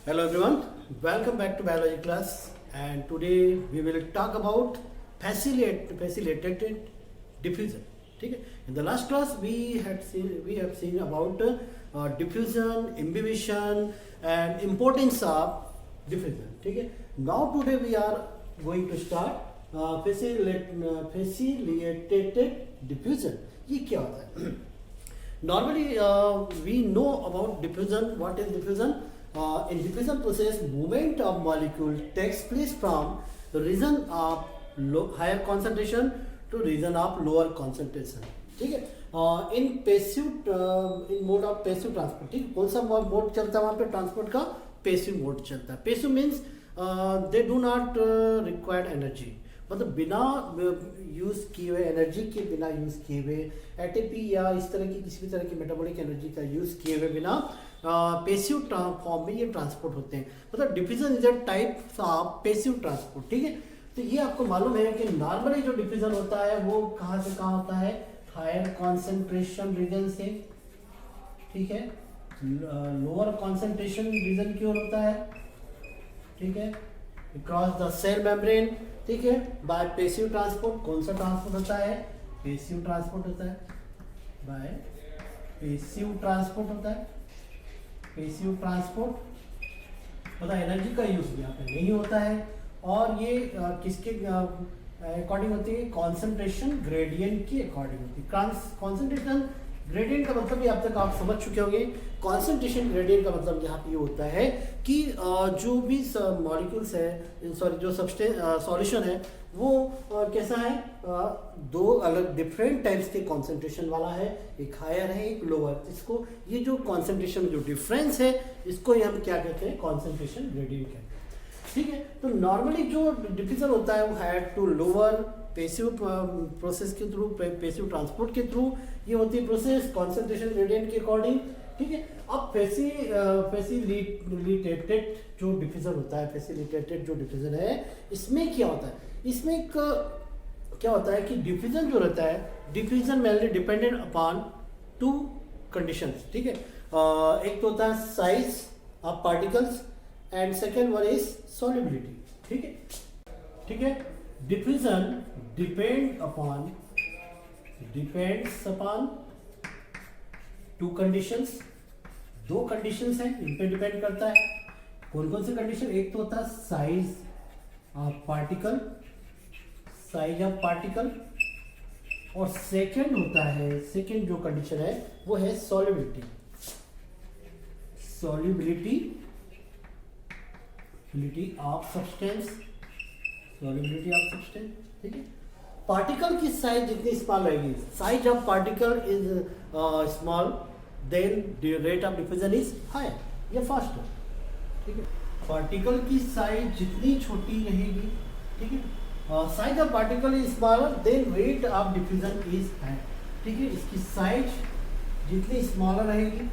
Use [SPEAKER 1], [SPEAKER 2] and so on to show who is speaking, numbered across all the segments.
[SPEAKER 1] Hello everyone, welcome back to biology class, and today we will talk about facilitated diffusion. ठीक है? In the last class we have seen about diffusion, imbibition and importance of diffusion. ठीक है? Now today we are going to start facilitated diffusion. ये क्या होता है? Normally we know about diffusion. What is diffusion? In diffusion process, movement of molecule takes place from the region of higher concentration to region of lower concentration. ठीक है? इन mode of passive transport. ठीक, कौन सा mode चलता है वहाँ पे transport का? पैसिव मोड चलता है. Passive means they do not required energy, मतलब बिना यूज किए हुए, एनर्जी के बिना यूज किए हुए, एटीपी या इस तरह की किसी भी तरह की मेटाबॉलिक एनर्जी का यूज किए हुए बिना पैसिव फॉर्म में ये ट्रांसपोर्ट होते हैं. मतलब diffusion is a type of passive transport. ठीक है, तो ये आपको मालूम है कि नॉर्मली जो डिफ्यूजन होता है वो कहाँ से कहाँ होता है? हायर कॉन्सेंट्रेशन रीजन से. ठीक है, लोअर कॉन्सेंट्रेशन रीजन की ओर होता है. ठीक है, अक्रॉस द सेल मेम्ब्रेन. ठीक है, बाय पैसिव ट्रांसपोर्ट. कौन सा ट्रांसपोर्ट होता है? पैसिव ट्रांसपोर्ट होता है. बाय पैसिव ट्रांसपोर्ट होता है. पैसिव ट्रांसपोर्ट मतलब एनर्जी का यूज यहाँ पे नहीं होता है. और ये किसके अकॉर्डिंग होती है? कॉन्सेंट्रेशन ग्रेडियंट के अकॉर्डिंग होती है. कॉन्सेंट्रेशन ग्रेडियंट का मतलब ये अब तक आप समझ चुके होंगे. कॉन्सेंट्रेशन ग्रेडियंट का मतलब यहाँ पे ये होता है कि जो भी मॉलिक्यूल्स है, सॉरी जो सॉल्यूशन है वो कैसा है? दो अलग डिफरेंट टाइप्स के कॉन्सेंट्रेशन वाला है. एक हायर है, एक लोअर. इसको ये जो कॉन्सेंट्रेशन जो डिफरेंस है इसको ही हम क्या कहते हैं? कॉन्सेंट्रेशन ग्रेडियंट कहते हैं. ठीक है, तो नॉर्मली जो डिफ्यूजन होता है वो higher to lower passive process के थ्रू, पैसिव ट्रांसपोर्ट के थ्रू ये होती है प्रोसेस कॉन्सेंट्रेशन ग्रेडियंट के अकॉर्डिंग. ठीक है, अब फैसिलिटेटेड जो डिफ्यूजन होता है, फैसिलिटेटेड जो डिफ्यूजन है इसमें क्या होता है? इसमें एक क्या होता है कि डिफ्यूजन जो रहता है, diffusion mainly dependent upon two conditions. ठीक है, एक तो होता है size of particles and second one is solubility. ठीक है, ठीक है, diffusion depends upon two conditions. दो कंडीशंस हैं, इन पे डिपेंड करता है. कौन कौन से कंडीशन? एक तो होता है साइज ऑफ पार्टिकल, और सेकंड होता है, सेकंड जो कंडीशन है वो है सॉल्युबिलिटी. Of substance. ठीक है, पार्टिकल की साइज जितनी स्मॉल रहेगी, size of particle is small, then the rate of diffusion is higher या फास्टर. ठीक है, पार्टिकल की साइज जितनी छोटी रहेगी, ठीक है, size of particle is smaller, then rate of diffusion is higher. ठीक है, इसकी साइज जितनी स्मॉलर रहेगी,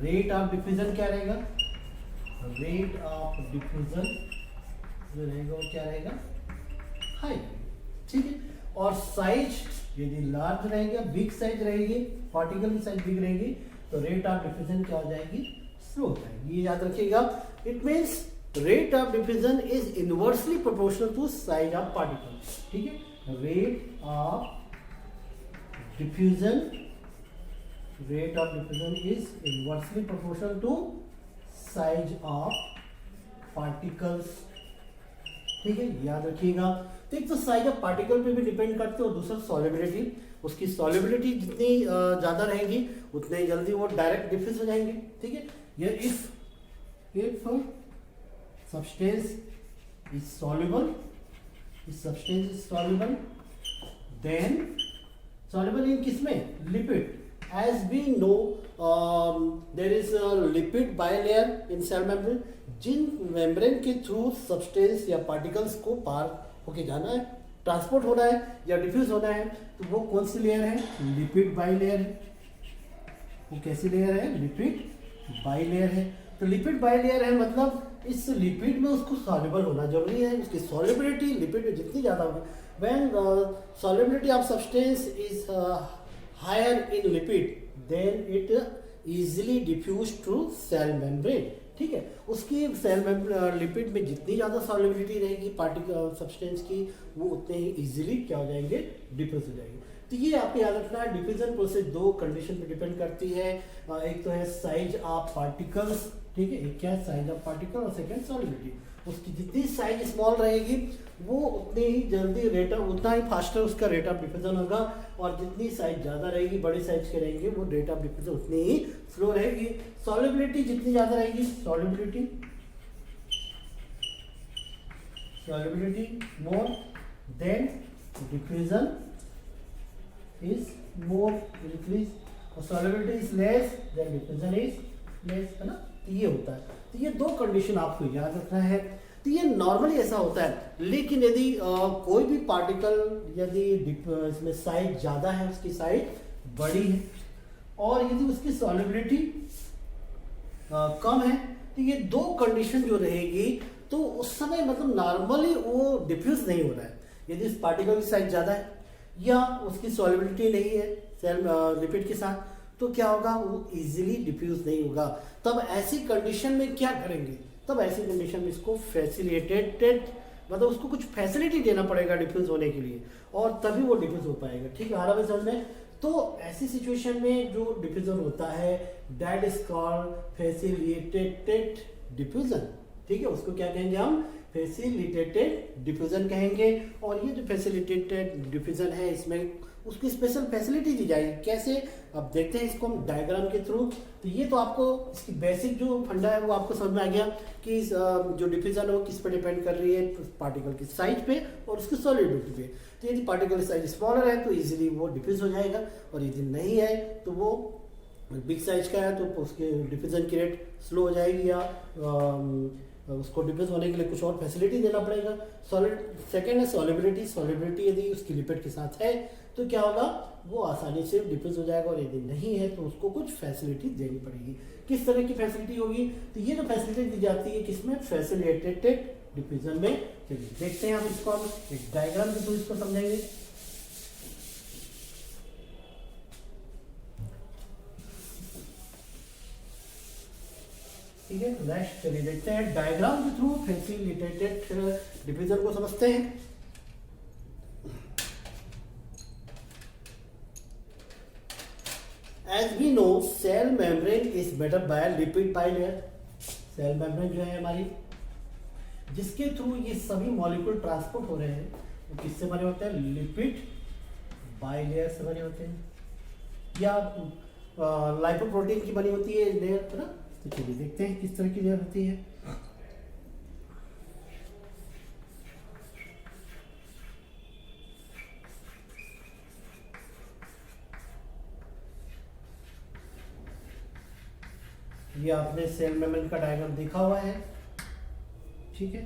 [SPEAKER 1] रेट ऑफ डिफ्यूजन क्या रहेगा? रेट ऑफ डिफ्यूजन जो रहेगा वो क्या रहेगा? हाई. ठीक है, और साइज यदि लार्ज रहेगा, बिग साइज रहेगी, पार्टिकल की साइज बिग रहेगी, तो रेट ऑफ डिफ्यूजन क्या हो जाएगी? स्लो हो जाएगी. ये याद रखिएगा. It means rate of diffusion is inversely proportional to size of particle. ठीक है, rate of diffusion is inversely proportional to size of particles. ठीक है, याद रखिएगा. तो एक तो साइज ऑफ पार्टिकल पे भी डिपेंड करते हो, दूसरा सॉल्युबिलिटी. उसकी सॉल्युबिलिटी जितनी ज़्यादा रहेगी उतने ही जल्दी वो डायरेक्ट डिफ्यूज हो जाएंगे. ठीक है, ये if substance is soluble, then soluble in किसमें? Lipid. As we know, there is a lipid bilayer in cell membrane. जिन मेम्ब्रेन के थ्रू सब्सटेंस या पार्टिकल्स को पार होके जाना है, ट्रांसपोर्ट होना है या डिफ्यूज होना है, तो वो कौन सी लेयर है? लिपिड बाइलेयर है. वो कैसी लेयर है? लिपिड बाइलेयर है. तो लिपिड बाइलेयर है मतलब इस लिपिड में उसको सॉल्युबल होना जरूरी है. उसकी सॉल्युबिलिटी लिपिड में जितनी ज़्यादा होगी, when solubility of substance is higher in lipid, then it easily diffuse through cell membrane. ठीक है, उसकी सेल लिपिड में जितनी ज़्यादा सॉल्युबिलिटी रहेगी पार्टिकल सब्सटेंस की, वो उतने ही इजीली क्या हो जाएंगे, डिफ्यूज हो जाएंगे। तो ये आपको याद रखना है, डिफ्यूजन प्रोसेस दो कंडीशन पे डिपेंड करती है। एक तो है साइज ऑफ पार्टिकल्स, ठीक है, एक क्या है साइज ऑफ पार्टिकल, और सेकंड सॉल्युबिलिटी। उसकी जितनी साइज स्मॉल रहेगी वो उतनी ही जल्दी रेट ऑफ, उतना ही फास्टर उसका रेट ऑफ डिफ्यूजन होगा, और जितनी साइज ज़्यादा रहेगी, बड़े साइज के रहेंगे, वो रेट ऑफ डिफ्यूजन उतनी ही स्लो रहेगी। सॉल्युबिलिटी जितनी ज़्यादा रहेगी, solubility more than diffusion is more increase, और solubility is less then diffusion is less, है ना। तो ये होता है, तो ये दो कंडीशन आपको याद रखना है। तो ये नॉर्मली ऐसा होता है, लेकिन यदि कोई भी पार्टिकल यदि इसमें साइज ज़्यादा है, उसकी साइज बड़ी है, और यदि उसकी सॉल्युबिलिटी कम है, तो ये दो कंडीशन जो रहेगी, तो उस समय मतलब नॉर्मली वो डिफ्यूज नहीं हो रहा है। यदि उस पार्टिकल की साइज ज़्यादा है या उसकी सॉल्युबिलिटी नहीं है सेल लिपिड के साथ, तो क्या होगा, वो इजीली डिफ्यूज नहीं होगा। तब ऐसी कंडीशन में क्या करेंगे, तब ऐसी कंडीशन में इसको फैसिलिटेटेड, मतलब उसको कुछ फैसिलिटी देना पड़ेगा डिफ्यूज होने के लिए, और तभी वो डिफ्यूज हो पाएगा। ठीक है, आ रहा है समझ में। तो ऐसी सिचुएशन में जो डिफ्यूजन होता है, that is called facilitated diffusion. ठीक है, उसको क्या कहेंगे हम, फैसिलिटेटेड डिफ्यूजन कहेंगे। और ये जो फैसिलिटेटेड डिफ्यूजन है, इसमें उसकी स्पेशल फैसिलिटी दी जाएगी। कैसे, अब देखते हैं इसको हम डायग्राम के थ्रू। तो ये तो आपको इसकी बेसिक जो फंडा है वो आपको समझ में आ गया कि जो डिफ्यूजन है वो किस पे डिपेंड कर रही है, पार्टिकल की साइज पे और उसकी सॉलिडिटी पे। तो यदि पार्टिकल की साइज स्मॉलर है तो इजीली वो डिफ्यूज हो जाएगा, और यदि नहीं है तो वो बिग साइज का है तो उसके डिफ्यूजन की रेट स्लो हो जाएगी, या उसको डिफ्यूज होने के लिए कुछ और फैसिलिटी देना पड़ेगा। सेकेंड है सॉल्युबिलिटी। सॉल्युबिलिटी यदि उसकी लिपिड के साथ है तो क्या होगा, वो आसानी से डिफ्यूज हो जाएगा, और यदि नहीं है तो उसको कुछ फैसिलिटी देनी पड़ेगी। किस तरह की फैसिलिटी होगी, तो ये जो फैसिलिटी दी जाती है किसमें, फैसिलिटेटेड डिफ्यूजन में। चलिए देखते हैं हम इसको, हम एक डायग्राम के थ्रू इसको समझेंगे। ठीक है, नेक्स्ट चलिए देखते हैं डायग्राम के थ्रू फैसिलिटेटेड डिफ्यूजन को समझते हैं। As we know, cell membrane is made up by lipid bilayer। Cell membrane जो है हमारी, जिसके थ्रू ये सभी मॉलिक्यूल ट्रांसपोर्ट हो रहे हैं, वो किससे बने होते हैं, लिपिड बाइलेयर से बने होते हैं, या लाइपोप्रोटीन की बनी होती है लेयर, है ना। तो चलिए देखते हैं किस तरह की लेयर होती है। ये आपने सेल मेम्ब्रेन का डायग्राम देखा हुआ है, ठीक है।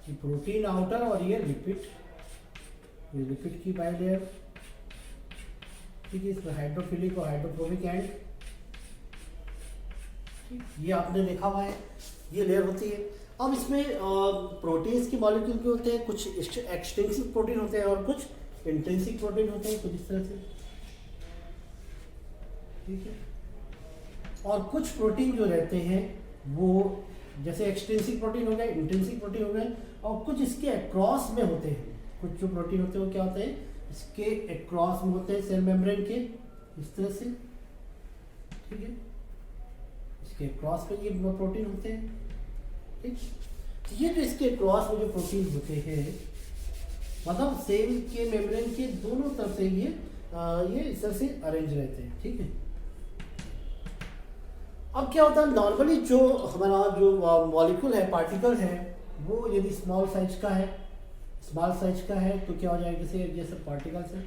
[SPEAKER 1] ये प्रोटीन आउटर और ये लिपिड की बाइलेयर, ठीक है। इसमें हाइड्रोफिलिक और हाइड्रोफोबिक एंड, ये आपने देखा हुआ है, ये लेयर होती है। अब इसमें प्रोटीन्स की मॉलिक्यूल के होते हैं, कुछ एक्सटेंसिव प्रोटीन होते हैं और कुछ इंट्रिंसिक प्रोटीन होते हैं, कुछ इस तरह से, ठीक है। और कुछ प्रोटीन जो रहते हैं वो जैसे एक्सटेंसिव प्रोटीन हो गए, इंट्रिंसिक प्रोटीन हो गए, और कुछ इसके अक्रॉस में होते हैं। कुछ जो प्रोटीन होते हैं वो क्या होते हैं, इसके अक्रॉस में होते हैं सेल मेम्ब्रेन के, इस तरह से, ठीक है। इसके क्रॉस में ये प्रोटीन होते हैं, ठीक। तो ये जो इसके क्रॉस में जो प्रोटीन होते हैं, मतलब सेल के मेम्ब्रेन के दोनों तरफ से ये इस तरह से अरेंज रहते हैं, ठीक है। अब क्या होता है, नॉर्मली जो हमारा जो मॉलिक्यूल है, पार्टिकल है, वो यदि स्मॉल साइज का है तो क्या हो जाएगा, जैसे पार्टिकल्स है,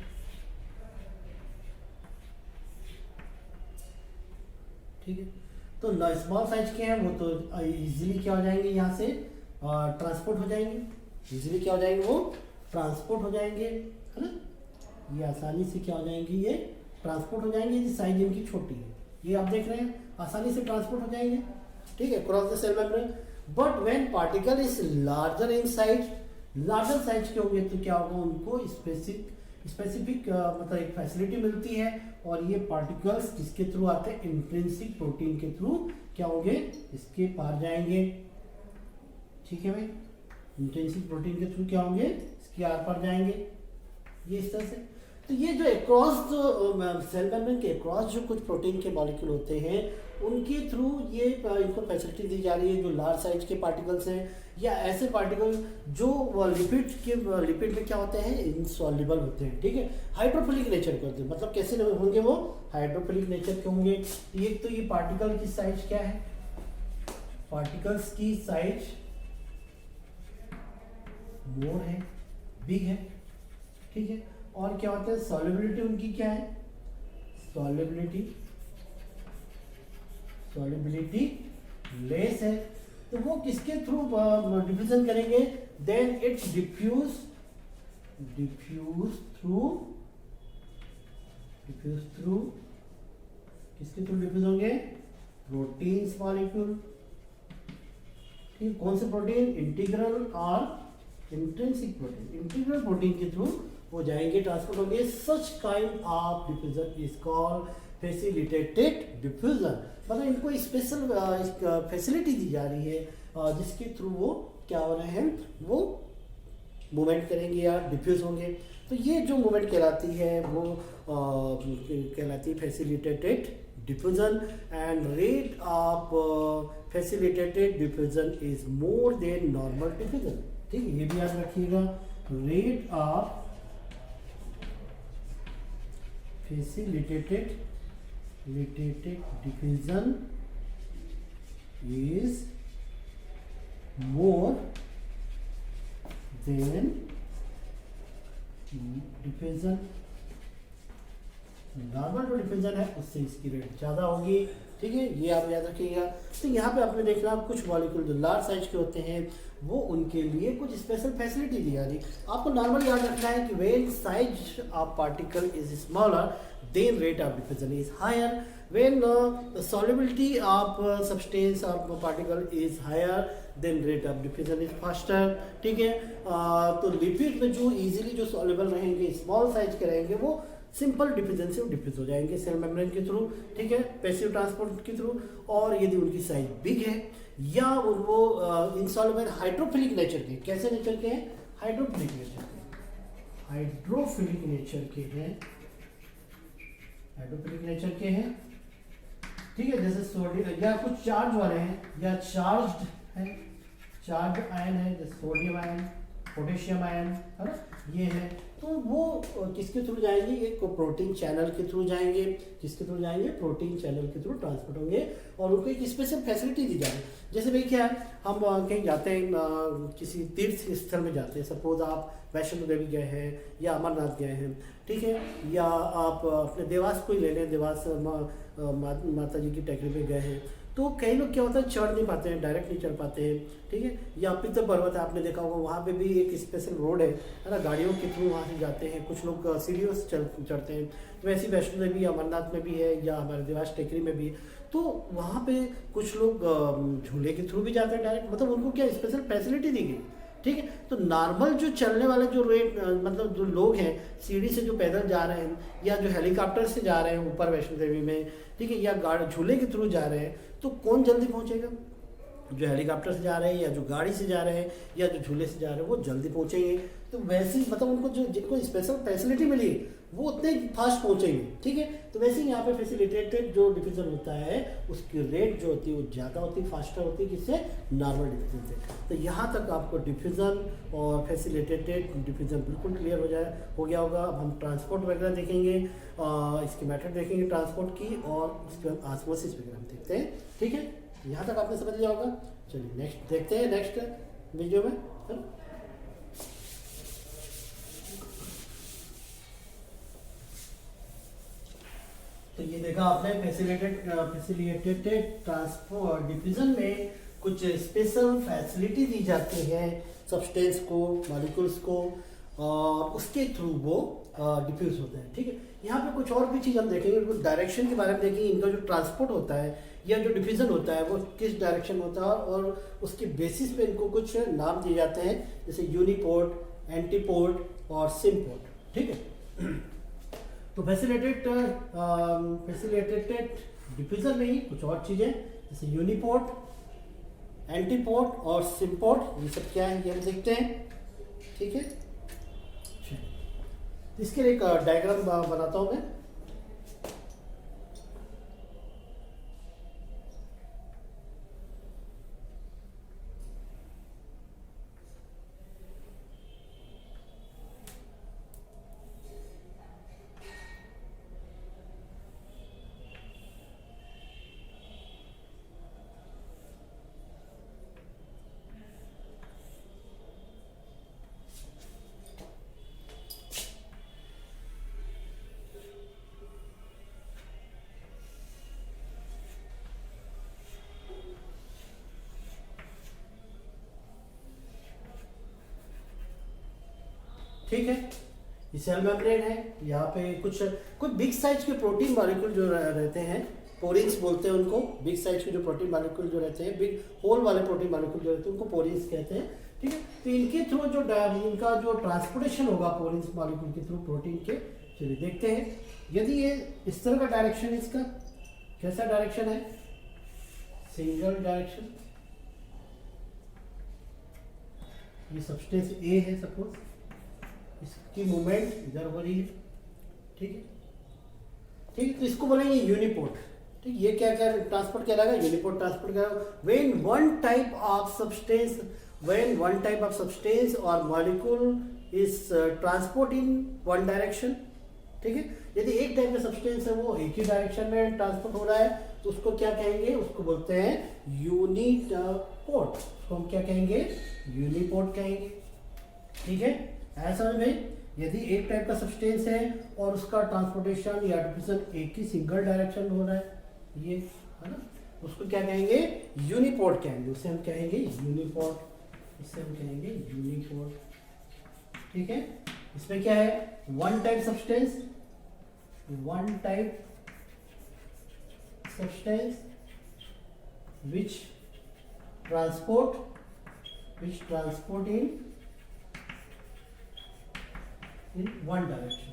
[SPEAKER 1] ठीक है। तो स्मॉल साइज के हैं वो तो इजीली क्या हो जाएंगे, यहाँ से ट्रांसपोर्ट हो जाएंगे, इजीली क्या हो जाएंगे, वो ट्रांसपोर्ट हो जाएंगे, है ना। ये आसानी से क्या हो जाएंगे, ये ट्रांसपोर्ट हो जाएंगे यदि साइज इनकी छोटी है। ये आप देख रहे हैं, आसानी से ट्रांसपोर्ट हो जाएंगे, ठीक है, cross the cell membrane. But when particle is larger in size, larger size के होंगे तो क्या होगा, उनको स्पेसिफिक मतलब एक फैसिलिटी मिलती है, और ये पार्टिकल्स किसके थ्रू आते हैं, इंट्रिंसिक प्रोटीन के थ्रू क्या होंगे, इसके पार जाएंगे। ठीक है भाई, इंट्रिंसिक प्रोटीन के थ्रू क्या होंगे, इसके आर पार जाएंगे, ये इस तरह से। तो ये जो अक्रॉस जो सेल मेम्ब्रेन के अक्रॉस जो कुछ प्रोटीन के मॉलिक्यूल होते हैं, उनके थ्रू ये इनको फैसिलिटी दी जा रही है, जो लार्ज साइज के पार्टिकल्स हैं या ऐसे पार्टिकल जो लिपिड में क्या होते हैं, इनसॉल्युबल होते हैं। ठीक है, हाइड्रोफिलिक नेचर के होते हैं, मतलब कैसे होंगे वो, हाइड्रोफिलिक नेचर के होंगे। एक तो ये पार्टिकल की साइज क्या है, पार्टिकल्स की साइज मोर है, बिग है। ठीक है, और क्या होता है, सॉल्युबिलिटी उनकी क्या है, सॉल्युबिलिटी लेस है। तो वो किसके थ्रू डिफ्यूजन करेंगे, देन इट्स डिफ्यूज थ्रू किसके थ्रू डिफ्यूज होंगे, प्रोटीन्स मॉलिक्यूल। ठीक, कौन से प्रोटीन, इंटीग्रल और इंट्रिंसिक प्रोटीन, इंटीग्रल प्रोटीन के थ्रू वो जाएंगे, ट्रांसपोर्ट होंगे। Such kind of diffusion is called facilitated diffusion, मतलब इनको स्पेशल फैसिलिटी दी जा रही है जिसके थ्रू वो क्या हो रहे हैं, वो मूवमेंट करेंगे या डिफ्यूज होंगे। तो ये जो मूवमेंट कहलाती है वो कहलाती है facilitated diffusion, and rate of facilitated diffusion is more than normal diffusion. ठीक है, ये भी याद रखिएगा, rate of facilitated diffusion is more than diffusion, normal जो डिफ्यूजन है उससे इसकी रेट ज़्यादा होगी। ठीक है, ये आप याद रखिएगा। तो यहाँ पे आपने देखना कुछ मॉलिक्यूल जो लार्ज साइज के होते हैं वो उनके लिए कुछ स्पेशल फैसिलिटी दी जा रही है। आपको नॉर्मल याद रखना है कि when size of particle is smaller then rate of diffusion is higher, when solubility of substance of particle is higher then rate of diffusion is faster. ठीक है, तो लिपिड में जो इजीली जो सॉल्युबल रहेंगे, स्मॉल साइज के रहेंगे, वो सिंपल डिफ्यूजन से डिफ्यूज हो जाएंगे सेल मेम्ब्रेन के थ्रू। ठीक है, पैसिव ट्रांसपोर्ट के थ्रू। और यदि उनकी साइज बिग है या वो इनसॉल्युबल हाइड्रोफिलिक नेचर के, कैसे नेचर के हैं, हाइड्रोफिलिक नेचर के, हाइड्रोफिलिक नेचर के हैं, हाइड्रोफिलिक नेचर के हैं। ठीक है, जैसे सोडियम या कुछ चार्ज वाले हैं या चार्ज्ड है, चार्ज आयन है, जैसे सोडियम आयन, पोटेशियम आयन, है ना, ये है। तो वो किसके थ्रू जाएंगे, एक प्रोटीन चैनल के थ्रू जाएंगे, किसके थ्रू जाएंगे, प्रोटीन चैनल के थ्रू ट्रांसपोर्ट होंगे, और उनको एक स्पेशल फैसिलिटी दी जाएगी। जैसे भाई क्या है, हम कहीं जाते हैं, किसी तीर्थ स्थल में जाते हैं, सपोज आप वैष्णो देवी गए हैं या अमरनाथ गए हैं, ठीक है, या आप अपने देवास को ही ले लें, देवास माता जी की टेकरी पे गए हैं, तो कई लोग क्या होता है चढ़ नहीं पाते हैं, डायरेक्ट नहीं चढ़ पाते हैं। ठीक है, या पित्तर पर्वत है, आपने देखा होगा, वहाँ पे भी एक स्पेशल रोड है ना, गाड़ियों के थ्रू वहाँ से जाते हैं, कुछ लोग सीढ़ियों से चढ़ते हैं। वैसे वैष्णो देवी अमरनाथ में भी है या हमारे देवास टेकरी में भी है। तो वहाँ पे कुछ लोग झूले के थ्रू भी जाते हैं डायरेक्ट, मतलब उनको क्या स्पेशल फैसिलिटी दी गई। ठीक है, तो नॉर्मल जो चलने वाले जो रेट मतलब जो लोग हैं, सीढ़ी से जो पैदल जा रहे हैं या जो हेलीकॉप्टर से जा रहे हैं ऊपर वैष्णो देवी में, ठीक है, या झूले के थ्रू जा रहे हैं, तो कौन जल्दी पहुंचेगा, जो हेलीकॉप्टर से जा रहे हैं या जो गाड़ी से जा रहे हैं या जो झूले से जा रहे हैं, वो जल्दी पहुंचेंगे। तो वैसे ही मतलब उनको जो जिनको स्पेशल फैसिलिटी मिली वो उतने फास्ट पहुंचेंगे। ठीक है, तो वैसे ही यहाँ पे फैसिलिटेटेड जो डिफ्यूजन होता है उसकी रेट जो होती है वो ज़्यादा होती है, फास्टर होती है, किससे, नॉर्मल डिफ्यूजन से। तो यहाँ तक आपको डिफ्यूजन और फैसिलिटेटेड डिफ्यूजन बिल्कुल क्लियर हो गया होगा। अब हम ट्रांसपोर्ट वगैरह देखेंगे, इसकी मेथड देखेंगे ट्रांसपोर्ट की, और उसके बाद ऑस्मोसिस वगैरह हम देखते हैं। ठीक है, यहाँ तक आपने समझ लिया होगा। चलिए नेक्स्ट देखते हैं, नेक्स्ट वीडियो में। तो ये देखा आपने फैसिलिटेटेड ट्रांसपोर्ट डिफ्यूजन में कुछ स्पेशल फैसिलिटी दी जाती है सब्सटेंस को, मॉलिक्यूल्स को, और उसके थ्रू वो डिफ्यूज होते हैं, ठीक है। यहाँ पे कुछ और भी चीज़ हम देखेंगे, कुछ डायरेक्शन के बारे में देखेंगे, इनका जो ट्रांसपोर्ट होता है या जो डिफ्यूजन होता है वो किस डायरेक्शन में होता है, और उसके बेसिस पे इनको कुछ नाम दिए जाते हैं, जैसे यूनिपोर्ट, एंटीपोर्ट और सिमपोर्ट, ठीक है। तो फैसिलिटेटेड डिफ्यूजन में ही कुछ और चीज़ें जैसे यूनिपोर्ट, एंटीपोर्ट और सिमपोर्ट, ये सब क्या है ये हम देखते हैं, ठीक है। इसके लिए एक डायग्राम बनाता हूं मैं। ठीक है, ये सेल मेम्ब्रेन है। यहाँ पे कुछ बिग साइज के प्रोटीन मॉलिक्यूल जो रहते हैं, पोरिन्स बोलते हैं उनको। बिग साइज के जो प्रोटीन मॉलिक्यूल जो रहते हैं, बिग होल वाले प्रोटीन मॉलिक्यूल जो रहते हैं, उनको पोरिन्स कहते हैं, ठीक है। तो इनके थ्रू जो इनका जो ट्रांसपोर्टेशन होगा पोरिन्स मॉलिक्यूल के थ्रू प्रोटीन के, चलिए देखते हैं। यदि ये इस तरह का डायरेक्शन, इसका कैसा डायरेक्शन है, सिंगल डायरेक्शन, ये सब्सटेंस ए है सपोज, इसकी मूवमेंट इधर हो रही है, ठीक है, ठीक है। तो इसको बोलेंगे यूनिपोर्ट, ठीक। ये क्या क्या ट्रांसपोर्ट कहलाएगा, यूनिपोर्ट ट्रांसपोर्ट कहलाएगा। When one type of substance और molecule is transport in one direction, ठीक है। यदि एक टाइप का सब्सटेंस है वो एक ही डायरेक्शन में ट्रांसपोर्ट हो रहा है तो उसको क्या कहेंगे, उसको बोलते हैं यूनिपोर्ट। उसको हम क्या कहेंगे, यूनिपोर्ट कहेंगे, ठीक है। ऐसा में यदि एक टाइप का सब्सटेंस है और उसका ट्रांसपोर्टेशन या डिफ्यूजन एक ही सिंगल डायरेक्शन में हो रहा है, ये है ना, उसको क्या कहेंगे, यूनिपोर्ट कहेंगे। उसे हम कहेंगे यूनिपोर्ट, इससे हम कहेंगे यूनिपोर्ट, ठीक है। इसमें क्या है, one type substance which transport in one direction,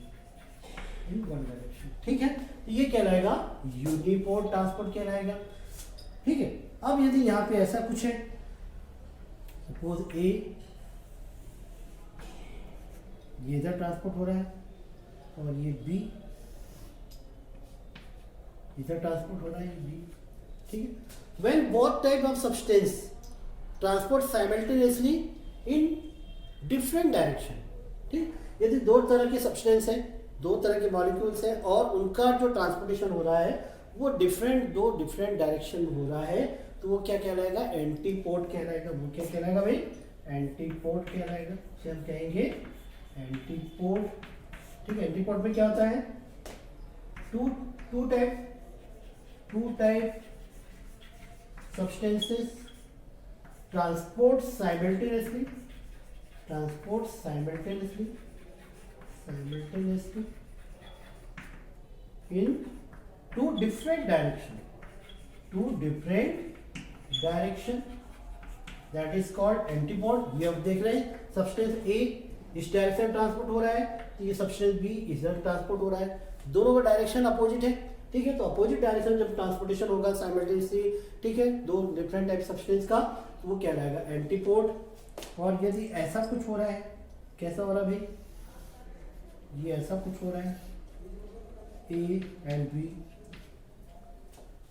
[SPEAKER 1] ठीक है। तो ये कहलाएगा यूनिपोर्ट ट्रांसपोर्ट कहलाएगा, ठीक है। अब यदि यहाँ पे ऐसा कुछ है, सपोज ए ये इधर ट्रांसपोर्ट हो रहा है और ये बी इधर ट्रांसपोर्ट हो रहा है, ये बी, ठीक है। When both type of substance transport simultaneously in different direction, ठीक। यदि दो तरह के सब्सटेंस है, दो तरह के मॉलिक्यूल्स हैं और उनका जो ट्रांसपोर्टेशन हो रहा है वो दो डिफरेंट डायरेक्शन में हो रहा है, तो वो क्या कहलाएगा, एंटीपोर्ट कहलाएगा। वो क्या कहलाएगा भाई, एंटीपोर्ट कहलाएगा। इसे हम कहेंगे एंटीपोर्ट, ठीक है। एंटीपोर्ट में क्या होता है, two type substances transport simultaneously in two different direction, that is called antipode। ये अब देख रहे हैं, सब्सटेंस ए इस डायरेक्शन ट्रांसपोर्ट हो रहा है, तो ये सब्सटेंस बी इधर ट्रांसपोर्ट हो रहा है, दोनों का डायरेक्शन अपोजिट है, ठीक है। तो अपोजिट डायरेक्शन जब ट्रांसपोर्टेशन होगा साइमल्टेनियसली, ठीक है, दो डिफरेंट टाइप सब्सटेंस का, तो वो क्या रहेगा, एंटीपोड। और यदि ऐसा कुछ हो रहा है, कैसा हो रहा है भाई, ये ऐसा कुछ हो रहा है, ए एंड बी,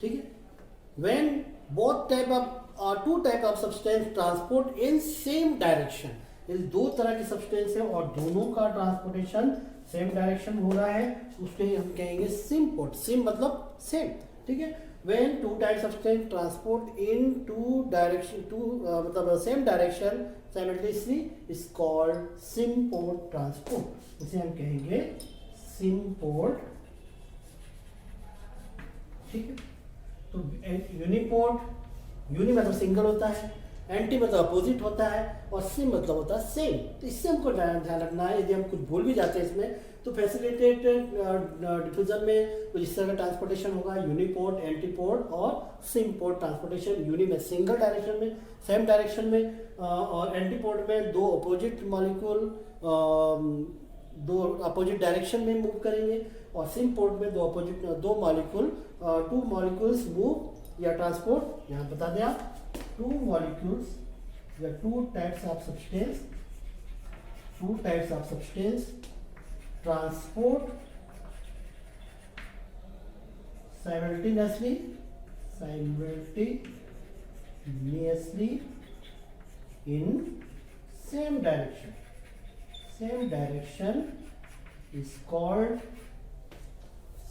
[SPEAKER 1] ठीक है। When both type of two type of substance transport in same direction, यदि दो तरह की सब्सटेंस है और दोनों का ट्रांसपोर्टेशन सेम डायरेक्शन हो रहा है, उसके हम कहेंगे सिमपोर्ट। सिम मतलब सेम, ठीक है। When two type substance transport in two direction, मतलब same direction simultaneously is called symport transport. उसे हम कहेंगे सिमपोर्ट, ठीक है। तो यूनिपोर्ट, यूनि मतलब सिंगल होता है, एंटी मतलब अपोजिट होता है, और सिम मतलब होता है सेम। तो इससे हमको ध्यान रखना है, यदि हम कुछ भूल भी जाते हैं इसमें, तो फैसिलिटेटेड डिफ्यूजन में तो इस तरह का ट्रांसपोर्टेशन होगा, यूनिपोर्ट, एंटीपोर्ट और सिम पोर्ट ट्रांसपोर्टेशन। यूनि में सिंगल डायरेक्शन में, सेम डायरेक्शन में, और एंटीपोर्ट में दो अपोजिट मॉलिक्यूल दो अपोजिट डायरेक्शन में मूव करेंगे, और सिम पोर्ट में दो मॉलिक्यूल टू मॉलिक्यूल्स मूव या ट्रांसपोर्ट। यहाँ बता दें आप, टू मॉलिक्यूल्स या two types of substance transport simultaneously in same direction is called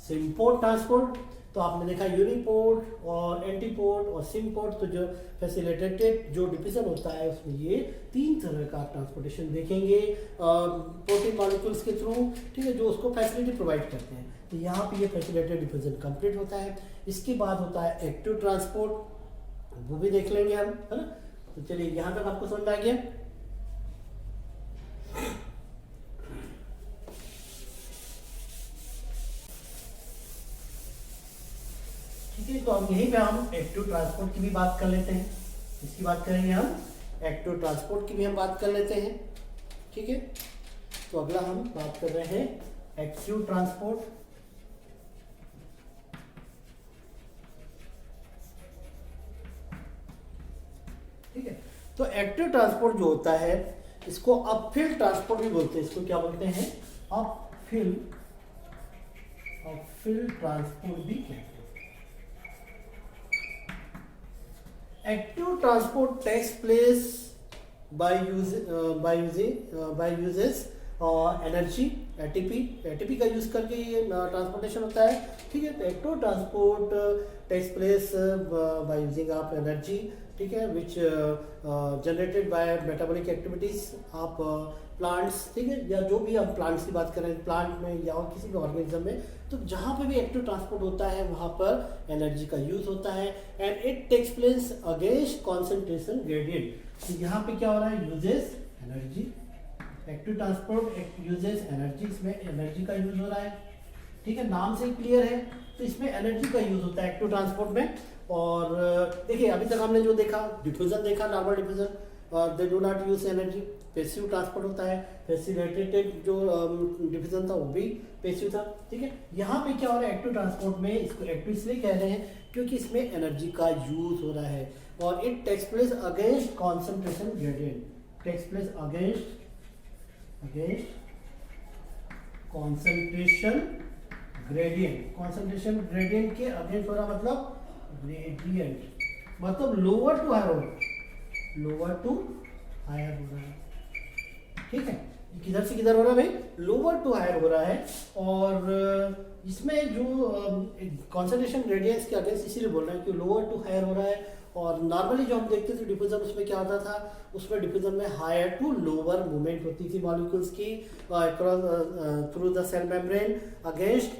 [SPEAKER 1] symport transport. तो आपने देखा यूनिपोर्ट और एंटीपोर्ट और सिमपोर्ट, तो जो फैसिलिटेटेड जो डिफिजन होता है उसमें ये तीन तरह का ट्रांसपोर्टेशन देखेंगे प्रोटीन मॉलिक्यूल्स के थ्रू, ठीक है, जो उसको फैसिलिटी प्रोवाइड करते हैं। तो यहाँ पे ये फैसिलिटेटेड डिफिजन कंप्लीट होता है। इसके बाद होता है एक्टिव ट्रांसपोर्ट, वो भी देख लेंगे हम, है ना। तो चलिए यहाँ तक आपको समझ में आ गया। ठीक है, तो अब यहीं पे हम एक्टिव ट्रांसपोर्ट की भी बात कर लेते हैं। इसकी बात करेंगे हम, एक्टिव ट्रांसपोर्ट की भी हम बात कर लेते हैं। ठीक है, तो अगला हम बात कर रहे हैं एक्टिव ट्रांसपोर्ट। ठीक है, तो एक्टिव ट्रांसपोर्ट जो होता है इसको अपफील्ड ट्रांसपोर्ट भी बोलते हैं। इसको क्या बोलते हैं? अपफील्ड ट्रांसपोर्ट भी कहते हैं। Active transport takes place by uses energy, ATP का यूज करके ये ट्रांसपोर्टेशन होता है। ठीक है, तो active transport takes place by using of energy, ठीक है, which generated by metabolic activities of plants. ठीक है, या जो भी हम प्लांट्स की बात करें, प्लांट में या और किसी भी ऑर्गेनिज्म में, तो जहाँ पे भी एक्टिव ट्रांसपोर्ट होता है वहाँ पर एनर्जी का यूज होता है। And it takes place against concentration gradient. तो यहाँ पे क्या हो रहा है? Uses energy. Active transport uses energy, इसमें एनर्जी का यूज हो रहा है। ठीक है, नाम से क्लियर है, तो इसमें एनर्जी का यूज होता है एक्टिव ट्रांसपोर्ट में। और देखिए अभी तक हमने जो देखा, डिफ्यूजन देखा, normal diffusion, they do not use energy. Passive transport होता है, फैसिलिटेटेड जो डिफ्यूजन था वो भी पैसिव था। ठीक है, यहाँ पे क्या हो रहा है? एक्टिव ट्रांसपोर्ट में, इसको एक्टिव इसलिए कह रहे हैं क्योंकि इसमें एनर्जी का यूज हो रहा है। और it takes place against concentration gradient, takes place against concentration gradient. Concentration gradient के अगेंस्ट हो रहा, मतलब ग्रेडियंट मतलब लोअर टू हायर हो रहा है, लोअर टू हायर हो रहा है। ठीक है, किधर से किधर हो रहा है भाई? लोअर टू हायर हो रहा है। और इसमें जो कॉन्सेंट्रेशन ग्रेडियंट्स के अगेंस्ट इसीलिए बोल रहे हैं कि लोअर टू हायर हो रहा है। और नॉर्मली जो हम देखते थे डिफ्यूजन, उसमें क्या होता था? उसमें डिफ्यूजन में हायर टू लोअर मूवमेंट होती थी मॉलिक्यूल्स की across through the cell membrane against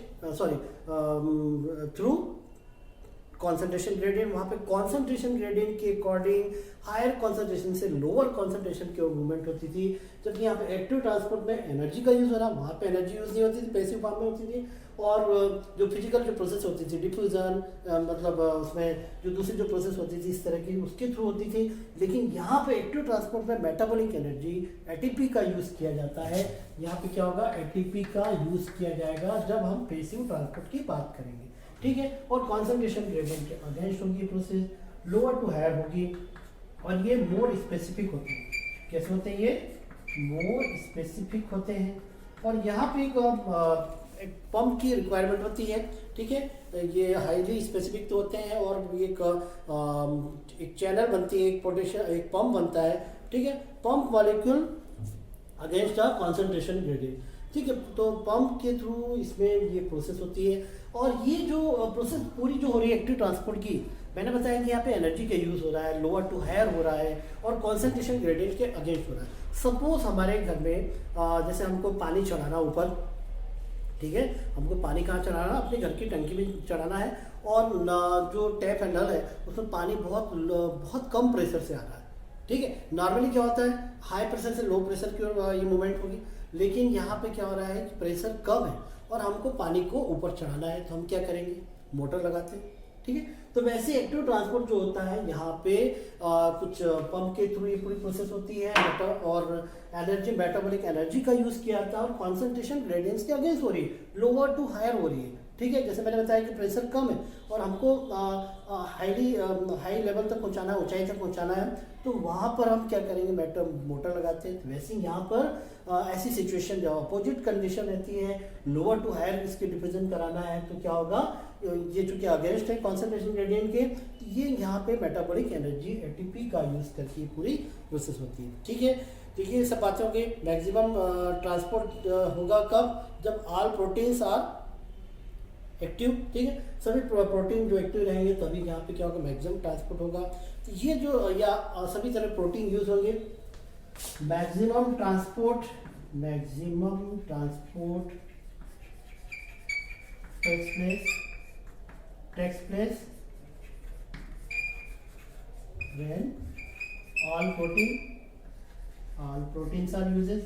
[SPEAKER 1] through concentration gradient. वहाँ पे कॉन्सेंट्रेशन ग्रेडियंट के अकॉर्डिंग हायर कॉन्सेंट्रेशन से लोअर कॉन्सेंट्रेशन की मूवमेंट होती थी। जबकि यहाँ पे एक्टिव ट्रांसपोर्ट में एनर्जी का यूज हो रहा, वहाँ पे एनर्जी यूज नहीं होती थी, पैसिव फॉर्म में होती थी। और जो फिजिकल जो प्रोसेस होती थी डिफ्यूजन, मतलब उसमें जो दूसरी जो प्रोसेस होती थी इस तरह की, उसके थ्रू होती थी। लेकिन यहाँ पे एक्टिव ट्रांसपोर्ट में मेटाबॉलिक एनर्जी ATP का यूज किया जाता है। यहाँ पे क्या होगा? ATP का यूज किया जाएगा जब हम पैसिव ट्रांसपोर्ट की बात करेंगे। ठीक है, और कॉन्सेंट्रेशन ग्रेडियंट के अगेंस्ट होगी प्रोसेस, लोअर टू हायर होगी। और ये मोर स्पेसिफिक होते हैं। कैसे होते हैं? ये मोर स्पेसिफिक होते हैं। और यहाँ पे एक पंप की रिक्वायरमेंट होती है। ठीक है, ये हाईली स्पेसिफिक तो होते हैं, और एक चैनल बनती है, एक पोटेंशियल, एक पंप बनता है। ठीक है, pump molecule against a concentration gradient. ठीक है, तो पंप के थ्रू इसमें ये प्रोसेस होती है। और ये जो प्रोसेस पूरी जो हो रही है एक्टिव ट्रांसपोर्ट की, मैंने बताया कि यहाँ पे एनर्जी का यूज़ हो रहा है, लोअर टू हायर हो रहा है, और कॉन्सेंट्रेशन ग्रेडियंट के अगेंस्ट हो रहा है। सपोज हमारे घर में जैसे हमको पानी चढ़ाना ऊपर, ठीक है, हमको पानी कहाँ चढ़ाना? अपने घर की टंकी में चढ़ाना है। और जो टैप एंड नल है उसमें पानी बहुत कम प्रेशर से आ रहा है। ठीक है। नॉर्मली क्या होता है, हाई प्रेशर से लो प्रेशर की ओर ये मूवमेंट होगी, लेकिन यहाँ पे क्या हो रहा है कि प्रेशर कम है और हमको पानी को ऊपर चढ़ाना है, तो हम क्या करेंगे, मोटर लगाते हैं। ठीक है, तो वैसे एक्टिव ट्रांसपोर्ट जो होता है यहाँ पे कुछ पंप के थ्रू ये पूरी प्रोसेस होती है, और एनर्जी, मेटाबॉलिक एनर्जी का यूज किया जाता है और कॉन्सेंट्रेशन ग्रेडियंट्स के अगेंस्ट हो रही है, लोअर टू हायर हो रही है। ठीक है, जैसे मैंने बताया कि प्रेशर कम है और हमको हाई लेवल तक पहुंचाना है, ऊंचाई तक पहुंचाना है, तो वहाँ पर हम क्या करेंगे, मोटर लगाते हैं। तो वैसे ही यहाँ पर ऐसी सिचुएशन जब अपोजिट कंडीशन रहती है, लोअर टू हायर इसके डिफिजन कराना है, तो क्या होगा, ये चूंकि अगेंस्ट है कॉन्सेंट्रेशन ग्रेडियंट के, तो ये यहाँ पे मेटाबॉलिक एनर्जी एटीपी का यूज करके पूरी प्रोसेस होती है। ठीक है, देखिए सब बातें होंगी। मैक्सिमम ट्रांसपोर्ट होगा कब, जब ऑल प्रोटीन्स आर एक्टिव। ठीक है, सभी प्रोटीन जो एक्टिव रहेंगे तभी यहाँ पे क्या होगा, मैक्सिमम ट्रांसपोर्ट होगा। तो ये जो या सभी तरह प्रोटीन यूज होंगे। Maximum transport takes place when all proteins are uses।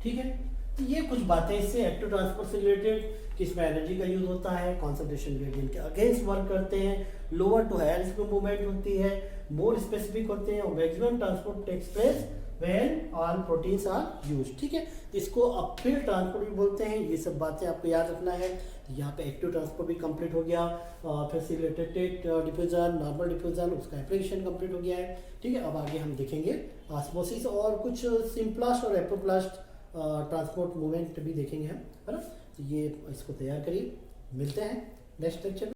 [SPEAKER 1] ठीक है, तो ये कुछ बातें इससे एक्टिव ट्रांसपोर्ट से रिलेटेड, कि इसमें एनर्जी का यूज होता है, कॉन्सेंट्रेशन ग्रेडियंट के अगेंस्ट वर्क करते हैं, लोअर टू हायर इसमें मूवमेंट होती है, मोर स्पेसिफिक होते हैं, और maximum transport takes place when all proteins are used. ठीक है, इसको अपफील्ड ट्रांसपोर्ट भी बोलते हैं। ये सब बातें आपको याद रखना है। यहाँ पे एक्टिव ट्रांसपोर्ट भी कंप्लीट हो गया, फिर सिलेटेड डिफ्यूजन, नॉर्मल डिफ्यूजन, उसका एप्लीकेशन कंप्लीट हो गया है। ठीक है, अब आगे हम देखेंगे ऑस्मोसिस और कुछ सिम्प्लास्ट और एप्रोप्लास्ट ट्रांसपोर्ट मूवमेंट भी देखेंगे हम, है ना। तो ये इसको तैयार करिए, मिलते हैं नेक्स्ट लेक्चर में।